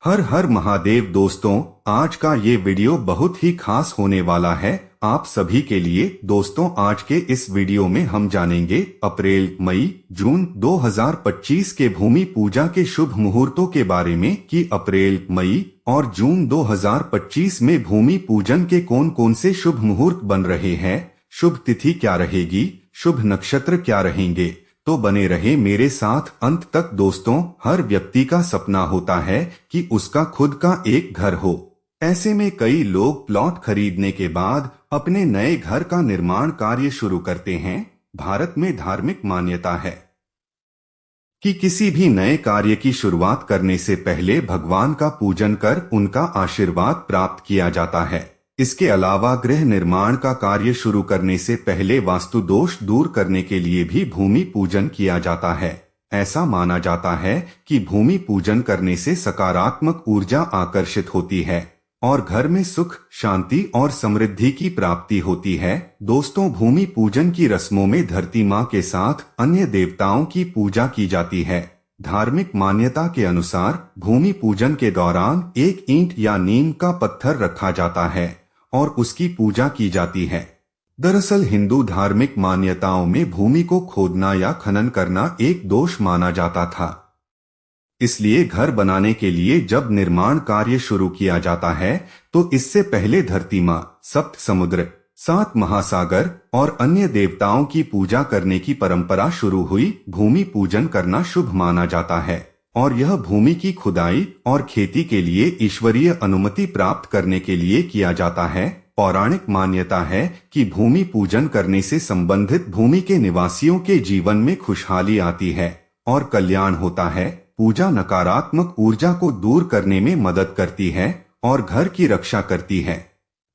हर हर महादेव दोस्तों, आज का ये वीडियो बहुत ही खास होने वाला है आप सभी के लिए। दोस्तों, आज के इस वीडियो में हम जानेंगे अप्रैल, मई, जून 2025 के भूमि पूजा के शुभ मुहूर्तों के बारे में कि अप्रैल, मई और जून 2025 में भूमि पूजन के कौन कौन से शुभ मुहूर्त बन रहे हैं, शुभ तिथि क्या रहेगी, शुभ नक्षत्र क्या रहेंगे। तो बने रहे मेरे साथ अंत तक। दोस्तों, हर व्यक्ति का सपना होता है कि उसका खुद का एक घर हो। ऐसे में कई लोग प्लॉट खरीदने के बाद अपने नए घर का निर्माण कार्य शुरू करते हैं। भारत में धार्मिक मान्यता है कि किसी भी नए कार्य की शुरुआत करने से पहले भगवान का पूजन कर उनका आशीर्वाद प्राप्त किया जाता है। इसके अलावा गृह निर्माण का कार्य शुरू करने से पहले वास्तु दोष दूर करने के लिए भी भूमि पूजन किया जाता है। ऐसा माना जाता है कि भूमि पूजन करने से सकारात्मक ऊर्जा आकर्षित होती है और घर में सुख, शांति और समृद्धि की प्राप्ति होती है। दोस्तों, भूमि पूजन की रस्मों में धरती माँ के साथ अन्य देवताओं की पूजा की जाती है। धार्मिक मान्यता के अनुसार भूमि पूजन के दौरान एक ईंट या नीम का पत्थर रखा जाता है और उसकी पूजा की जाती है। दरअसल हिंदू धार्मिक मान्यताओं में भूमि को खोदना या खनन करना एक दोष माना जाता था। इसलिए घर बनाने के लिए जब निर्माण कार्य शुरू किया जाता है तो इससे पहले धरती माँ, सप्त समुद्र, 7 महासागर और अन्य देवताओं की पूजा करने की परंपरा शुरू हुई। भूमि पूजन करना शुभ माना जाता है और यह भूमि की खुदाई और खेती के लिए ईश्वरीय अनुमति प्राप्त करने के लिए किया जाता है। पौराणिक मान्यता है कि भूमि पूजन करने से संबंधित भूमि के निवासियों के जीवन में खुशहाली आती है और कल्याण होता है। पूजा नकारात्मक ऊर्जा को दूर करने में मदद करती है और घर की रक्षा करती है।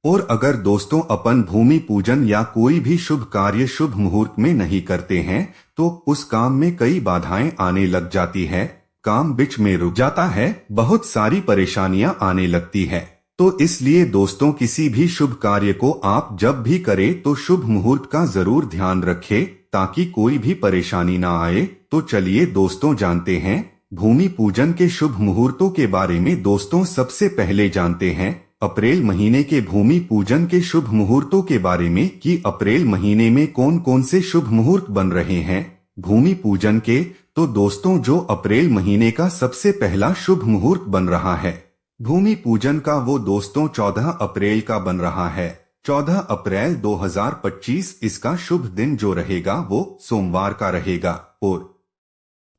और अगर दोस्तों अपन भूमि पूजन या कोई भी शुभ कार्य शुभ मुहूर्त में नहीं करते हैं तो उस काम में कई बाधाएं आने लग जाती है, काम बीच में रुक जाता है, बहुत सारी परेशानियां आने लगती है। तो इसलिए दोस्तों, किसी भी शुभ कार्य को आप जब भी करें तो शुभ मुहूर्त का जरूर ध्यान रखें ताकि कोई भी परेशानी ना आए। तो चलिए दोस्तों, जानते हैं भूमि पूजन के शुभ मुहूर्तों के बारे में। दोस्तों, सबसे पहले जानते हैं अप्रैल महीने के भूमि पूजन के शुभ मुहूर्तों के बारे में कि अप्रैल महीने में कौन कौन से शुभ मुहूर्त बन रहे हैं भूमि पूजन के। तो दोस्तों, जो अप्रैल महीने का सबसे पहला शुभ मुहूर्त बन रहा है भूमि पूजन का, वो दोस्तों 14 अप्रैल का बन रहा है। 14 अप्रैल 2025 इसका शुभ दिन जो रहेगा वो सोमवार का रहेगा और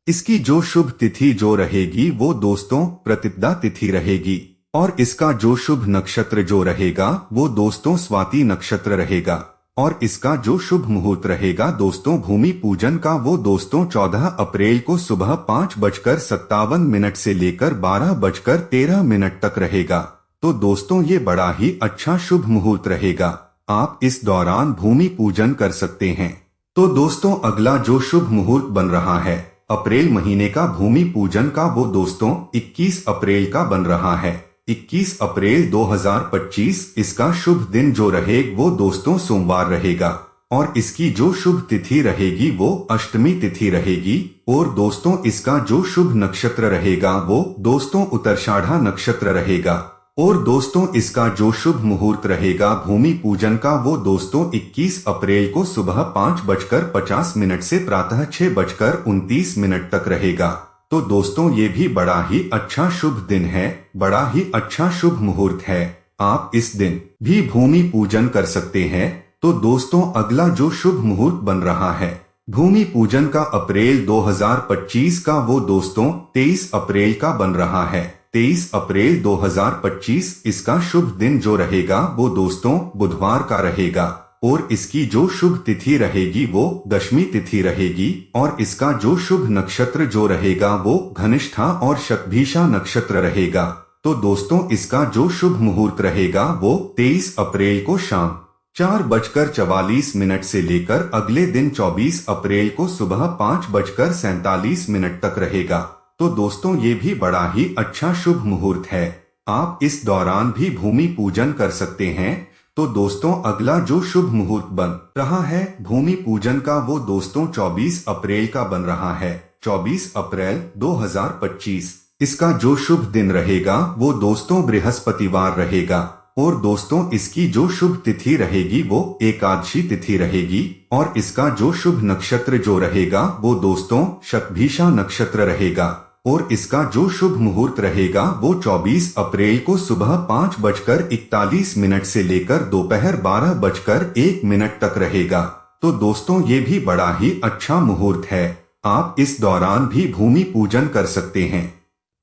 इसकी जो शुभ तिथि जो रहेगी वो दोस्तों प्रतिपदा तिथि रहेगी और इसका जो शुभ नक्षत्र जो रहेगा वो दोस्तों स्वाति नक्षत्र रहेगा और इसका जो शुभ मुहूर्त रहेगा दोस्तों भूमि पूजन का वो दोस्तों 14 अप्रैल को सुबह 5:57 से लेकर 12:13 तक रहेगा। तो दोस्तों, ये बड़ा ही अच्छा शुभ मुहूर्त रहेगा, आप इस दौरान भूमि पूजन कर सकते हैं। तो दोस्तों, अगला जो शुभ मुहूर्त बन रहा है अप्रैल महीने का भूमि पूजन का, वो दोस्तों 21 अप्रैल का बन रहा है। 21 अप्रैल 2025 इसका शुभ दिन जो रहेगा वो दोस्तों सोमवार रहेगा और इसकी जो शुभ तिथि रहेगी वो अष्टमी तिथि रहेगी और दोस्तों इसका जो शुभ नक्षत्र रहेगा वो दोस्तों उत्तराषाढ़ा नक्षत्र रहेगा और दोस्तों इसका जो शुभ मुहूर्त रहेगा भूमि पूजन का वो दोस्तों 21 अप्रैल को सुबह 5:50 से प्रातः 6:29 तक रहेगा। तो दोस्तों, ये भी बड़ा ही अच्छा शुभ दिन है, बड़ा ही अच्छा शुभ मुहूर्त है, आप इस दिन भी भूमि पूजन कर सकते हैं। तो दोस्तों, अगला जो शुभ मुहूर्त बन रहा है भूमि पूजन का अप्रैल 2025 का, वो दोस्तों 23 अप्रैल का बन रहा है। 23 अप्रैल 2025 इसका शुभ दिन जो रहेगा वो दोस्तों बुधवार का रहेगा और इसकी जो शुभ तिथि रहेगी वो दशमी तिथि रहेगी और इसका जो शुभ नक्षत्र जो रहेगा वो घनिष्ठा और शतभिषा नक्षत्र रहेगा। तो दोस्तों, इसका जो शुभ मुहूर्त रहेगा वो 23 अप्रैल को शाम 4:44 से लेकर अगले दिन 24 अप्रैल को सुबह 5:47 तक रहेगा। तो दोस्तों, ये भी बड़ा ही अच्छा शुभ मुहूर्त है, आप इस दौरान भी भूमि पूजन कर सकते हैं। तो दोस्तों, अगला जो शुभ मुहूर्त बन रहा है भूमि पूजन का, वो दोस्तों 24 अप्रैल का बन रहा है। 24 अप्रैल 2025 इसका जो शुभ दिन रहेगा वो दोस्तों बृहस्पतिवार रहेगा। और दोस्तों इसकी जो शुभ तिथि रहेगी वो एकादशी तिथि रहेगी। और इसका जो शुभ नक्षत्र जो रहेगा वो दोस्तों शतभिषा नक्षत्र रहेगा। और इसका जो शुभ मुहूर्त रहेगा वो 24 अप्रैल को सुबह 5:41 से लेकर दोपहर 12:01 तक रहेगा। तो दोस्तों ये भी बड़ा ही अच्छा मुहूर्त है। आप इस दौरान भी भूमि पूजन कर सकते हैं।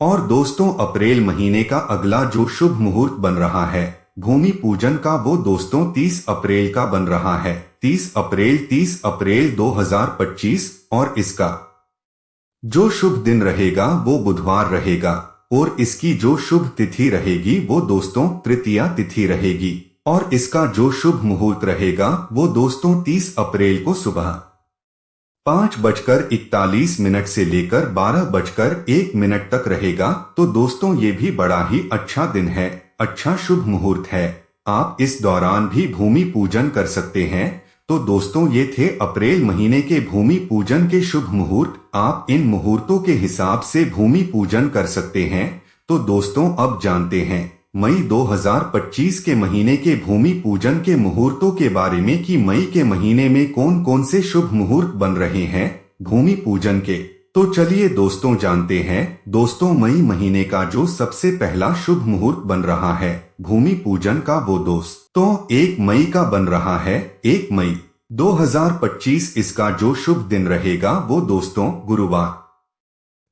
और दोस्तों अप्रैल महीने का अगला जो शुभ मुहूर्त बन रहा है भूमि पूजन का वो दोस्तों 30 अप्रैल का बन रहा है। 30 अप्रैल 2025। और इसका जो शुभ दिन रहेगा वो बुधवार रहेगा। और इसकी जो शुभ तिथि रहेगी वो दोस्तों तृतीया तिथि रहेगी। और इसका जो शुभ मुहूर्त रहेगा वो दोस्तों 30 अप्रैल को सुबह 5:41 से लेकर 12:01 तक रहेगा। तो दोस्तों ये भी बड़ा ही अच्छा दिन है, अच्छा शुभ मुहूर्त है। आप इस दौरान भी भूमि पूजन कर सकते हैं। तो दोस्तों ये थे अप्रैल महीने के भूमि पूजन के शुभ मुहूर्त। आप इन मुहूर्तों के हिसाब से भूमि पूजन कर सकते हैं। तो दोस्तों अब जानते हैं मई 2025 के महीने के भूमि पूजन के मुहूर्तों के बारे में कि मई के महीने में कौन कौन से शुभ मुहूर्त बन रहे हैं भूमि पूजन के। तो चलिए दोस्तों जानते हैं। दोस्तों मई महीने का जो सबसे पहला शुभ मुहूर्त बन रहा है भूमि पूजन का वो दोस्तों 1 मई का बन रहा है। 1 मई 2025 इसका जो शुभ दिन रहेगा वो दोस्तों गुरुवार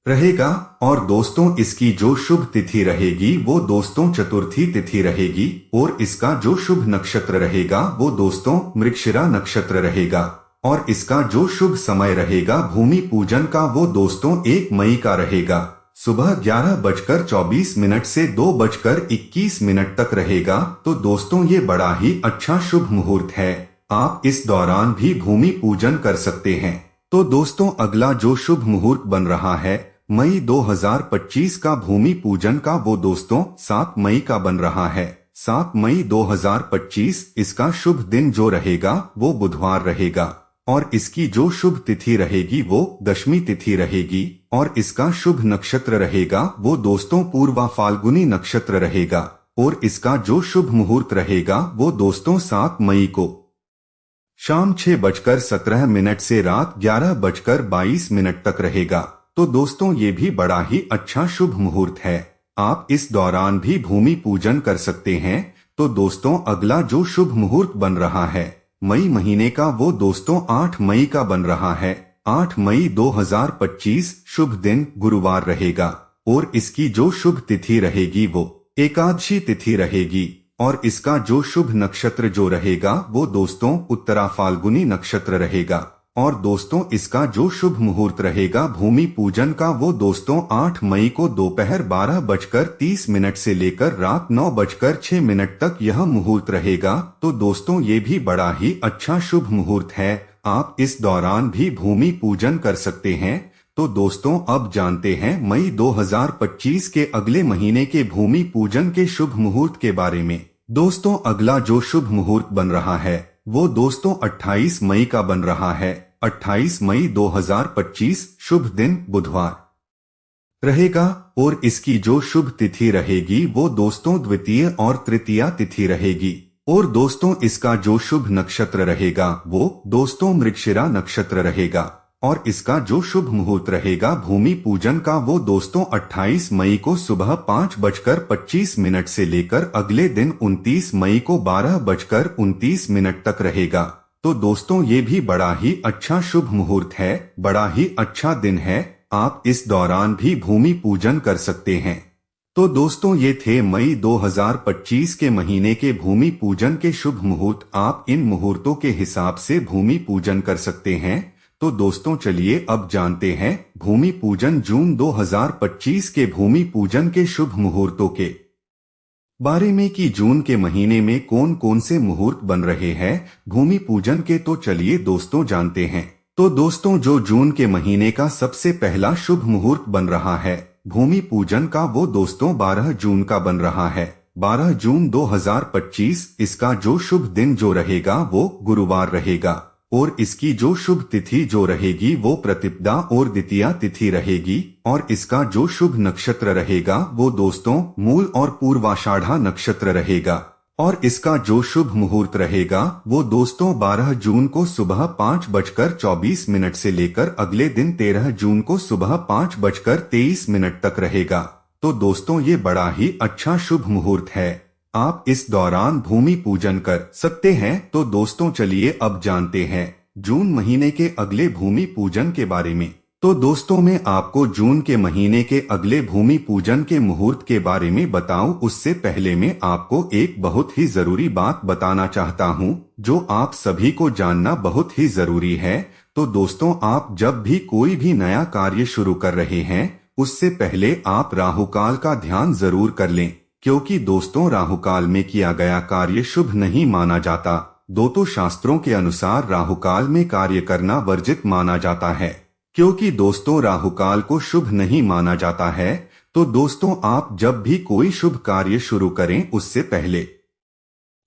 रहेगा। और दोस्तों इसकी जो शुभ तिथि रहेगी वो दोस्तों चतुर्थी तिथि रहेगी। और इसका जो शुभ नक्षत्र रहेगा वो दोस्तों मृगशिरा नक्षत्र रहेगा। और इसका जो शुभ समय रहेगा भूमि पूजन का वो दोस्तों 1 मई का रहेगा। सुबह 11:24 से 2:21 तक रहेगा। तो दोस्तों ये बड़ा ही अच्छा शुभ मुहूर्त है। आप इस दौरान भी भूमि पूजन कर सकते हैं। तो दोस्तों अगला जो शुभ मुहूर्त बन रहा है मई 2025 का भूमि पूजन का वो दोस्तों 7 मई का बन रहा है। 7 मई 2025 इसका शुभ दिन जो रहेगा वो बुधवार रहेगा। और इसकी जो शुभ तिथि रहेगी वो दशमी तिथि रहेगी। और इसका शुभ नक्षत्र रहेगा वो दोस्तों पूर्वा फाल्गुनी नक्षत्र रहेगा। और इसका जो शुभ मुहूर्त रहेगा वो दोस्तों 7 मई को शाम 6:17 से रात 11:22 तक रहेगा। तो दोस्तों ये भी बड़ा ही अच्छा शुभ मुहूर्त है। आप इस दौरान भी भूमि पूजन कर सकते हैं। तो दोस्तों अगला जो शुभ मुहूर्त बन रहा है मई महीने का वो दोस्तों 8 मई का बन रहा है। 8 मई 2025 शुभ दिन गुरुवार रहेगा। और इसकी जो शुभ तिथि रहेगी वो एकादशी तिथि रहेगी। और इसका जो शुभ नक्षत्र जो रहेगा वो दोस्तों उत्तरा फाल्गुनी नक्षत्र रहेगा। और दोस्तों इसका जो शुभ मुहूर्त रहेगा भूमि पूजन का वो दोस्तों 8 मई को दोपहर 12:30 से लेकर रात 9:06 तक यह मुहूर्त रहेगा। तो दोस्तों ये भी बड़ा ही अच्छा शुभ मुहूर्त है। आप इस दौरान भी भूमि पूजन कर सकते हैं। तो दोस्तों अब जानते हैं मई 2025 के अगले महीने के भूमि पूजन के शुभ मुहूर्त के बारे में। दोस्तों अगला जो शुभ मुहूर्त बन रहा है वो दोस्तों 28 मई का बन रहा है। 28 मई 2025 शुभ दिन बुधवार रहेगा। और इसकी जो शुभ तिथि रहेगी वो दोस्तों द्वितीय और तृतीया तिथि रहेगी। और दोस्तों इसका जो शुभ नक्षत्र रहेगा वो दोस्तों मृगशिरा नक्षत्र रहेगा। और इसका जो शुभ मुहूर्त रहेगा भूमि पूजन का वो दोस्तों 28 मई को सुबह 5:25 से लेकर अगले दिन 29 मई को 12:29 तक रहेगा। तो दोस्तों ये भी बड़ा ही अच्छा शुभ मुहूर्त है, बड़ा ही अच्छा दिन है। आप इस दौरान भी भूमि पूजन कर सकते हैं। तो दोस्तों ये थे मई 2025 के महीने के भूमि पूजन के शुभ मुहूर्त। आप इन मुहूर्तों के हिसाब से भूमि पूजन कर सकते हैं। तो दोस्तों चलिए अब जानते हैं भूमि पूजन जून 2025 के भूमि पूजन के शुभ मुहूर्तों के बारे में कि जून के महीने में कौन कौन से मुहूर्त बन रहे हैं भूमि पूजन के। तो चलिए दोस्तों जानते हैं। तो दोस्तों जो जून के महीने का सबसे पहला शुभ मुहूर्त बन रहा है भूमि पूजन का वो दोस्तों 12 जून का बन रहा है। 12 जून 2025 इसका जो शुभ दिन जो रहेगा वो गुरुवार रहेगा। और इसकी जो शुभ तिथि जो रहेगी वो प्रतिपदा और द्वितीया तिथि रहेगी। और इसका जो शुभ नक्षत्र रहेगा वो दोस्तों मूल और पूर्वाषाढ़ा नक्षत्र रहेगा। और इसका जो शुभ मुहूर्त रहेगा वो दोस्तों 12 जून को सुबह 5:24 से लेकर अगले दिन 13 जून को सुबह 5:23 तक रहेगा। तो दोस्तों ये बड़ा ही अच्छा शुभ मुहूर्त है। आप इस दौरान भूमि पूजन कर सकते हैं। तो दोस्तों चलिए अब जानते हैं जून महीने के अगले भूमि पूजन के बारे में। तो दोस्तों मैं आपको जून के महीने के अगले भूमि पूजन के मुहूर्त के बारे में बताऊं उससे पहले मैं आपको एक बहुत ही जरूरी बात बताना चाहता हूं जो आप सभी को जानना बहुत ही जरूरी है। तो दोस्तों आप जब भी कोई भी नया कार्य शुरू कर रहे हैं उससे पहले आप राहुकाल का ध्यान जरूर कर लें, क्योंकि दोस्तों राहुकाल में किया गया कार्य शुभ नहीं माना जाता। तो शास्त्रों के अनुसार राहुकाल में कार्य करना वर्जित माना जाता है। क्योंकि दोस्तों राहुकाल को शुभ नहीं माना जाता है तो दोस्तों आप जब भी कोई शुभ कार्य शुरू करें उससे पहले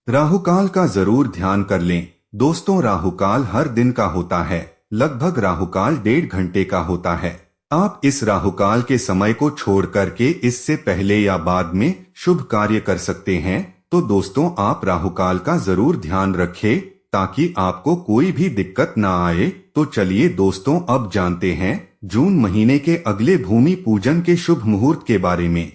राहुकाल का जरूर ध्यान कर लें। दोस्तों राहुकाल हर दिन का होता है, लगभग राहुकाल 1.5 घंटे का होता है। आप इस राहुकाल के समय को छोड़ करके इससे पहले या बाद में शुभ कार्य कर सकते हैं। तो दोस्तों आप राहुकाल का जरूर ध्यान रखें ताकि आपको कोई भी दिक्कत ना आए। तो चलिए दोस्तों अब जानते हैं जून महीने के अगले भूमि पूजन के शुभ मुहूर्त के बारे में।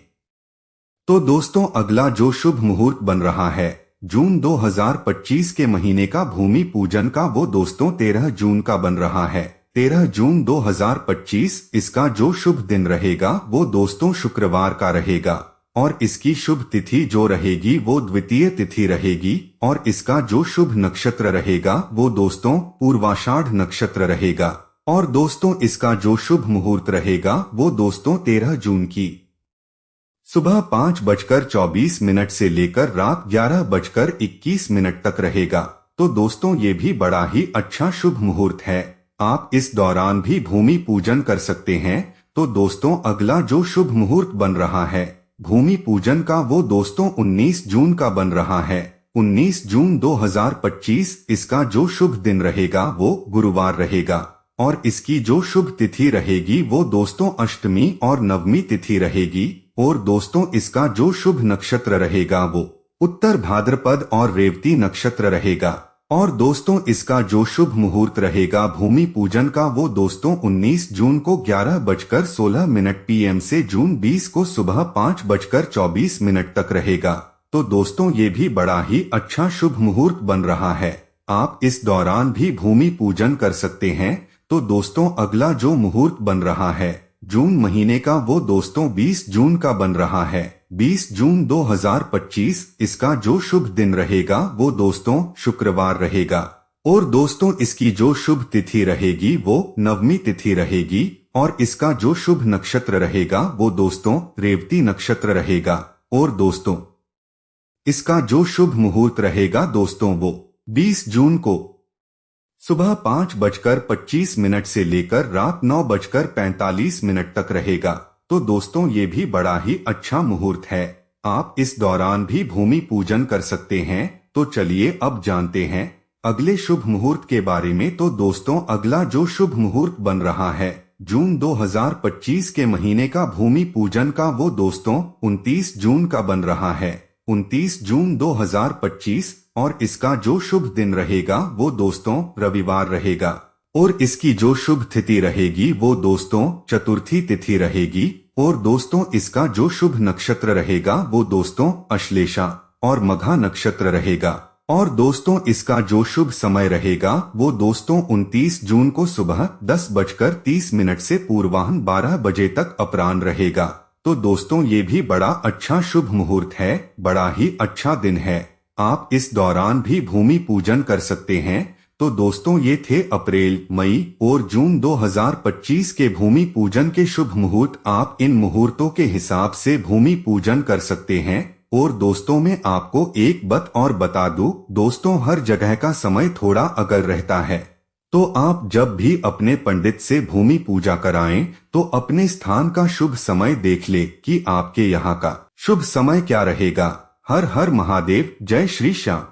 तो दोस्तों अगला जो शुभ मुहूर्त बन रहा है जून 2025 के महीने का भूमि पूजन का वो दोस्तों 13 जून का बन रहा है। 13 जून 2025 इसका जो शुभ दिन रहेगा वो दोस्तों शुक्रवार का रहेगा। और इसकी शुभ तिथि जो रहेगी वो द्वितीय तिथि रहेगी। और इसका जो शुभ नक्षत्र रहेगा वो दोस्तों पूर्वाषाढ़ नक्षत्र रहेगा। और दोस्तों इसका जो शुभ मुहूर्त रहेगा वो दोस्तों 13 जून की सुबह 5:24 से लेकर रात 11:21 तक रहेगा। तो दोस्तों ये भी बड़ा ही अच्छा शुभ मुहूर्त है। आप इस दौरान भी भूमि पूजन कर सकते हैं। तो दोस्तों अगला जो शुभ मुहूर्त बन रहा है भूमि पूजन का वो दोस्तों 19 जून का बन रहा है। 19 जून 2025 इसका जो शुभ दिन रहेगा वो गुरुवार रहेगा। और इसकी जो शुभ तिथि रहेगी वो दोस्तों अष्टमी और नवमी तिथि रहेगी। और दोस्तों इसका जो शुभ नक्षत्र रहेगा वो उत्तर भाद्रपद और रेवती नक्षत्र रहेगा। और दोस्तों इसका जो शुभ मुहूर्त रहेगा भूमि पूजन का वो दोस्तों 19 जून को 11:16 PM से जून 20 को सुबह 5:24 तक रहेगा। तो दोस्तों ये भी बड़ा ही अच्छा शुभ मुहूर्त बन रहा है। आप इस दौरान भी भूमि पूजन कर सकते हैं। तो दोस्तों अगला जो मुहूर्त बन रहा है जून महीने का वो दोस्तों 20 जून का बन रहा है। 20 जून 2025 इसका जो शुभ दिन रहेगा वो दोस्तों शुक्रवार रहेगा। और दोस्तों इसकी जो शुभ तिथि रहेगी वो नवमी तिथि रहेगी। और इसका जो शुभ नक्षत्र रहेगा वो दोस्तों रेवती नक्षत्र रहेगा। और दोस्तों इसका जो शुभ मुहूर्त रहेगा दोस्तों वो 20 जून को सुबह 5:25 से लेकर रात 9:45 तक रहेगा। तो दोस्तों ये भी बड़ा ही अच्छा मुहूर्त है। आप इस दौरान भी भूमि पूजन कर सकते हैं। तो चलिए अब जानते हैं अगले शुभ मुहूर्त के बारे में। तो दोस्तों अगला जो शुभ मुहूर्त बन रहा है जून 2025 के महीने का भूमि पूजन का वो दोस्तों 29 जून का बन रहा है। 29 जून 2025 और इसका जो शुभ दिन रहेगा वो दोस्तों रविवार रहेगा। और इसकी जो शुभ तिथि रहेगी वो दोस्तों चतुर्थी तिथि रहेगी। और दोस्तों इसका जो शुभ नक्षत्र रहेगा वो दोस्तों अश्लेषा और मघा नक्षत्र रहेगा। और दोस्तों इसका जो शुभ समय रहेगा वो दोस्तों 29 जून को सुबह 10:30 से पूर्वाह्न 12 बजे तक अपराह्न रहेगा। तो दोस्तों ये भी बड़ा अच्छा शुभ मुहूर्त है, बड़ा ही अच्छा दिन है। आप इस दौरान भी भूमि पूजन कर सकते हैं। तो दोस्तों ये थे अप्रैल, मई और जून 2025 के भूमि पूजन के शुभ मुहूर्त। आप इन मुहूर्तों के हिसाब से भूमि पूजन कर सकते हैं। और दोस्तों मैं आपको एक बात और बता दूं, दोस्तों हर जगह का समय थोड़ा अलग रहता है। तो आप जब भी अपने पंडित से भूमि पूजा कराएं तो अपने स्थान का शुभ समय देख ले कि आपके यहाँ का शुभ समय क्या रहेगा। हर हर महादेव, जय श्री श्याम।